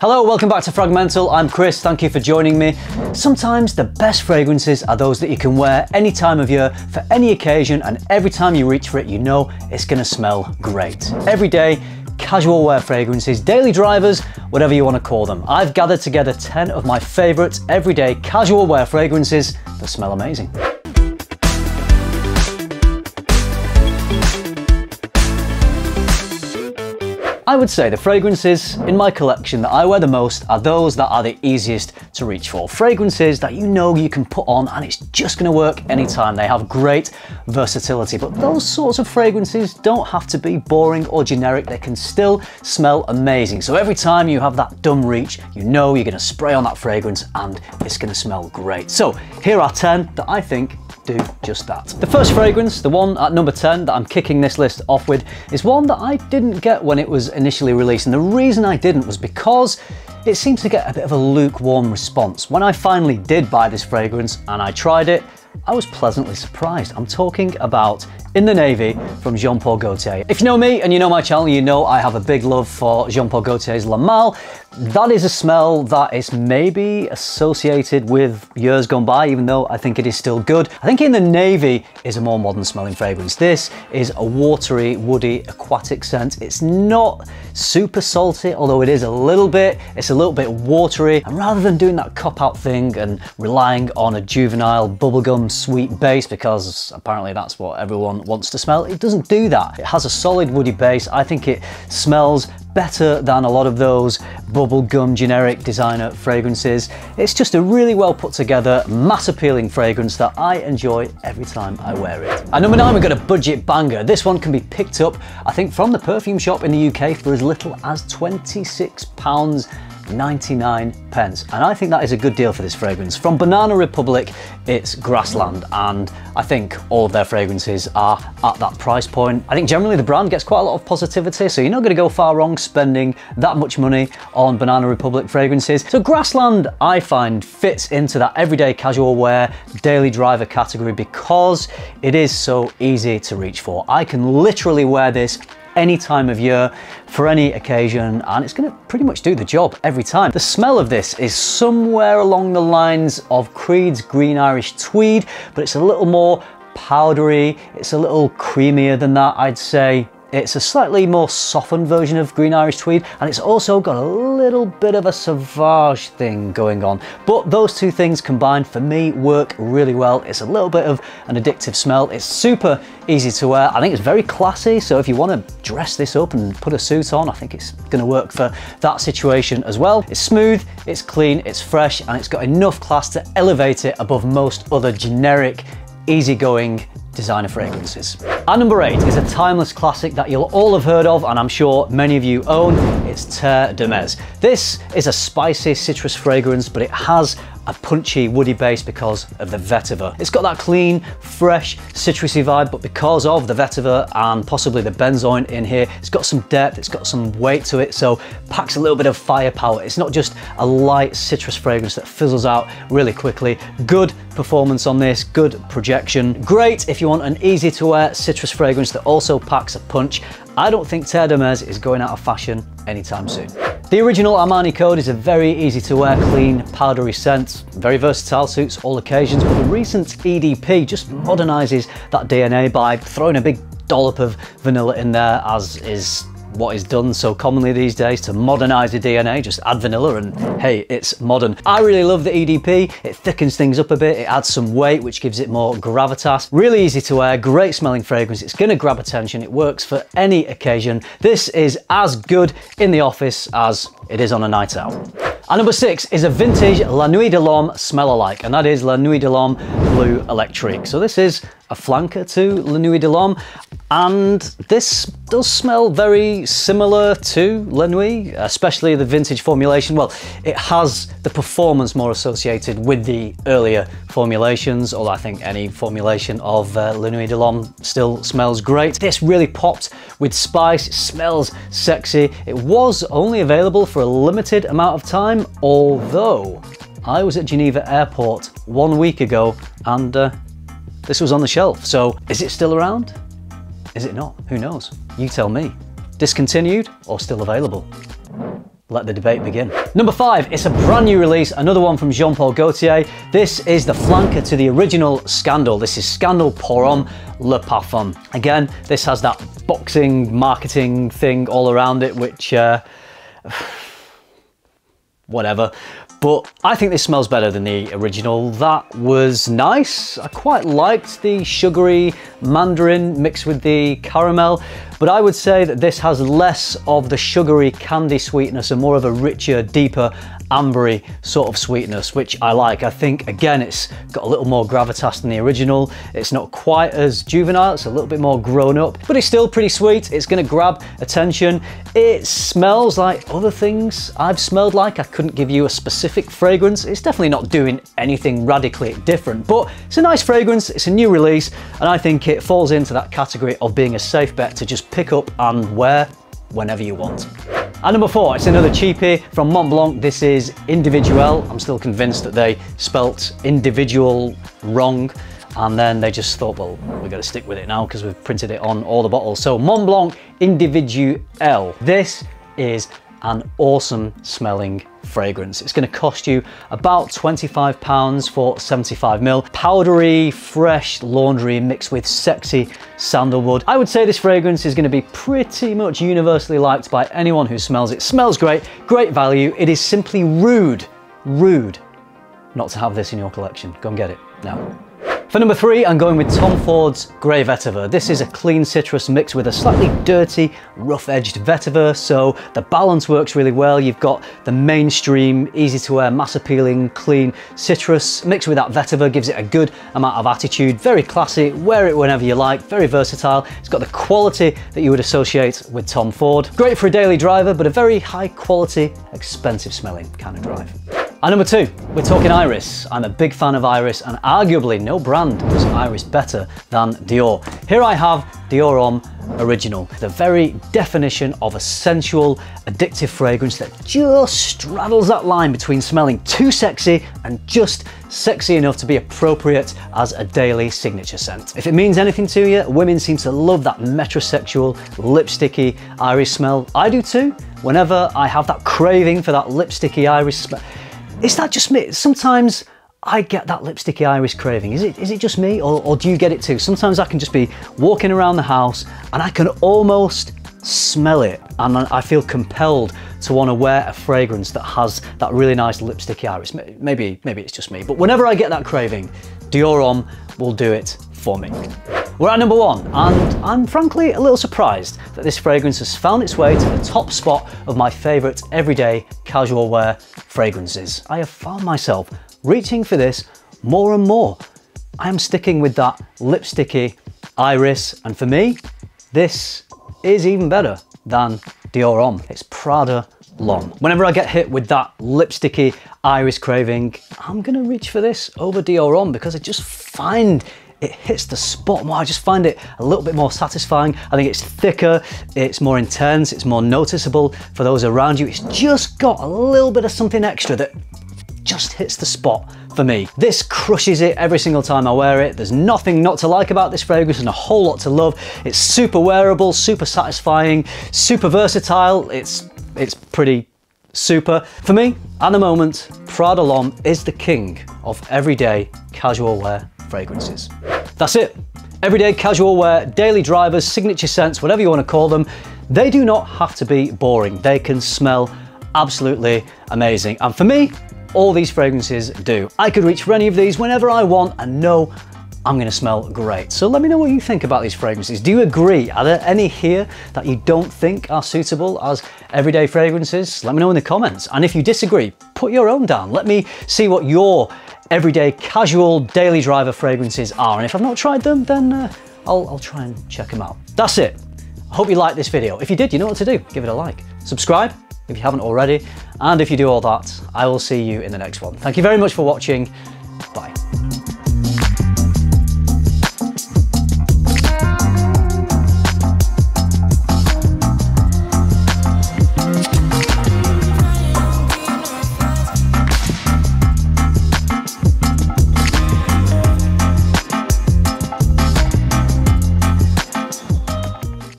Hello, welcome back to FRAG-MENTAL. I'm Chris, thank you for joining me. Sometimes the best fragrances are those that you can wear any time of year, for any occasion, and every time you reach for it, you know it's gonna smell great. Everyday, casual wear fragrances, daily drivers, whatever you want to call them. I've gathered together 10 of my favourite everyday casual wear fragrances that smell amazing. I would say the fragrances in my collection that I wear the most are those that are the easiest to reach for. Fragrances that you know you can put on and it's just going to work anytime. They have great versatility, but those sorts of fragrances don't have to be boring or generic. They can still smell amazing. So every time you have that dumb reach, you know you're going to spray on that fragrance and it's going to smell great. So here are 10 that I think do just that. The first fragrance, the one at number 10 that I'm kicking this list off with, is one that I didn't get when it was initially released, and the reason I didn't was because it seemed to get a bit of a lukewarm response. When I finally did buy this fragrance and I tried it, I was pleasantly surprised. I'm talking about In the Navy from Jean-Paul Gaultier. If you know me and you know my channel, you know I have a big love for Jean-Paul Gaultier's La Malle. That is a smell that is maybe associated with years gone by, even though I think it is still good. I think In the Navy is a more modern smelling fragrance. This is a watery, woody, aquatic scent. It's not super salty, although it is a little bit. It's a little bit watery, and rather than doing that cop-out thing and relying on a juvenile bubblegum sweet base, because apparently that's what everyone wants to smell, it doesn't do that. It has a solid woody base. I think it smells better than a lot of those bubblegum generic designer fragrances. It's just a really well put together, mass appealing fragrance that I enjoy every time I wear it. At number 9, we've got a budget banger. This one can be picked up, I think, from the perfume shop in the UK for as little as £26.99, and I think that is a good deal for this fragrance. From Banana Republic, it's Grassland, and I think all of their fragrances are at that price point. I think generally the brand gets quite a lot of positivity, so you're not going to go far wrong spending that much money on Banana Republic fragrances. So Grassland, I find, fits into that everyday casual wear, daily driver category because it is so easy to reach for. I can literally wear this any time of year, for any occasion, and it's going to pretty much do the job every time. The smell of this is somewhere along the lines of Creed's Green Irish Tweed, but it's a little more powdery, it's a little creamier than that, I'd say. It's a slightly more softened version of Green Irish Tweed, and it's also got a little bit of a sauvage thing going on. But those two things combined, for me, work really well. It's a little bit of an addictive smell. It's super easy to wear. I think it's very classy, so if you want to dress this up and put a suit on, I think it's going to work for that situation as well. It's smooth, it's clean, it's fresh, and it's got enough class to elevate it above most other generic, easygoing designer fragrances. At number 8 is a timeless classic that you'll all have heard of, and I'm sure many of you own. It's Terre. This is a spicy citrus fragrance, but it has a punchy woody base because of the Vetiver. It's got that clean, fresh, citrusy vibe, but because of the Vetiver and possibly the benzoin in here, it's got some depth, it's got some weight to it, so packs a little bit of firepower. It's not just a light citrus fragrance that fizzles out really quickly. Good performance on this, good projection. Great if you want an easy to wear citrus fragrance that also packs a punch. I don't think Terre is going out of fashion anytime soon. The original Armani code is a very easy to wear, clean, powdery scent, very versatile, suits all occasions, but the recent EDP just modernizes that DNA by throwing a big dollop of vanilla in there, as is what is done so commonly these days to modernize the DNA. Just add vanilla and hey, it's modern. I really love the EDP. It thickens things up a bit, it adds some weight, which gives it more gravitas. Really easy to wear, great smelling fragrance. It's gonna grab attention, it works for any occasion. This is as good in the office as it is on a night out. And number 6 is a vintage La Nuit de l'Homme smell-alike, and that is La Nuit de l'Homme Bleu Electrique. So this is a flanker to La Nuit de l'Homme, and this does smell very similar to La Nuit, especially the vintage formulation. Well, it has the performance more associated with the earlier formulations, although I think any formulation of La Nuit de l'Homme still smells great. This really popped with spice, it smells sexy. It was only available for a limited amount of time, although I was at Geneva Airport 1 week ago and this was on the shelf. So is it still around? Is it not? Who knows? You tell me. Discontinued or still available? let the debate begin. Number 5, it's a brand new release, another one from Jean-Paul Gaultier. This is the flanker to the original Scandal. This is Scandal Pour Homme Le Parfum. Again, this has that boxing marketing thing all around it, which whatever. But I think this smells better than the original. That was nice. I quite liked the sugary mandarin mixed with the caramel, but I would say that this has less of the sugary candy sweetness and more of a richer, deeper, ambery sort of sweetness, which I like. I think, again, it's got a little more gravitas than the original. It's not quite as juvenile, it's a little bit more grown up, but it's still pretty sweet. It's gonna grab attention. It smells like other things I've smelled like. I couldn't give you a specific fragrance. It's definitely not doing anything radically different, but it's a nice fragrance. It's a new release, and I think it falls into that category of being a safe bet to just pick up and wear whenever you want. And number 4, it's another cheapie from Mont Blanc. This is Individuel. I'm still convinced that they spelt individual wrong, and then they just thought, well, we've got to stick with it now because we've printed it on all the bottles. So Mont Blanc Individuel. This is an awesome smelling fragrance. It's going to cost you about £25 for 75ml. Powdery, fresh laundry mixed with sexy sandalwood. I would say this fragrance is going to be pretty much universally liked by anyone who smells it. Smells great, great value. It is simply rude not to have this in your collection. Go and get it now. For number 3, I'm going with Tom Ford's Grey Vetiver. This is a clean citrus mixed with a slightly dirty, rough-edged vetiver, so the balance works really well. You've got the mainstream, easy-to-wear, mass-appealing, clean citrus mixed with that vetiver, gives it a good amount of attitude. Very classy, wear it whenever you like, very versatile. It's got the quality that you would associate with Tom Ford. Great for a daily driver, but a very high-quality, expensive-smelling kind of drive. And number 2, we're talking Iris. I'm a big fan of Iris, and arguably no brand does Iris better than Dior. Here I have Dior Homme Original, the very definition of a sensual, addictive fragrance that just straddles that line between smelling too sexy and just sexy enough to be appropriate as a daily signature scent. If it means anything to you, women seem to love that metrosexual, lipsticky Iris smell. I do too. Whenever I have that craving for that lipsticky Iris smell, is that just me? Sometimes I get that lipsticky Iris craving. Is it just me, or do you get it too? Sometimes I can just be walking around the house and I can almost smell it, and I feel compelled to want to wear a fragrance that has that really nice lipsticky Iris. Maybe it's just me, but whenever I get that craving, Dior Homme will do it for me. We're at number 1, and I'm frankly a little surprised that this fragrance has found its way to the top spot of my favourite everyday casual wear fragrances. I have found myself reaching for this more and more. I am sticking with that lipsticky Iris, and for me, this is even better than Dior Homme. It's Prada L'Homme. Whenever I get hit with that lipsticky Iris craving, I'm gonna reach for this over Dior Homme because I just find it hits the spot more. I just find it a little bit more satisfying. I think it's thicker, it's more intense, it's more noticeable for those around you. It's just got a little bit of something extra that just hits the spot for me. This crushes it every single time I wear it. There's nothing not to like about this fragrance and a whole lot to love. It's super wearable, super satisfying, super versatile. It's pretty super. For me, at the moment, Prada L'Homme is the king of everyday casual wear fragrances. That's it. Everyday casual wear, daily drivers, signature scents, whatever you want to call them, they do not have to be boring. They can smell absolutely amazing. And for me, all these fragrances do. I could reach for any of these whenever I want and know I'm gonna smell great. So let me know what you think about these fragrances. Do you agree? Are there any here that you don't think are suitable as everyday fragrances? Let me know in the comments. And if you disagree, put your own down. Let me see what your everyday casual daily driver fragrances are. And if I've not tried them, then I'll try and check them out. That's it. I hope you liked this video. If you did, you know what to do. Give it a like. Subscribe if you haven't already. And if you do all that, I will see you in the next one. Thank you very much for watching. Bye.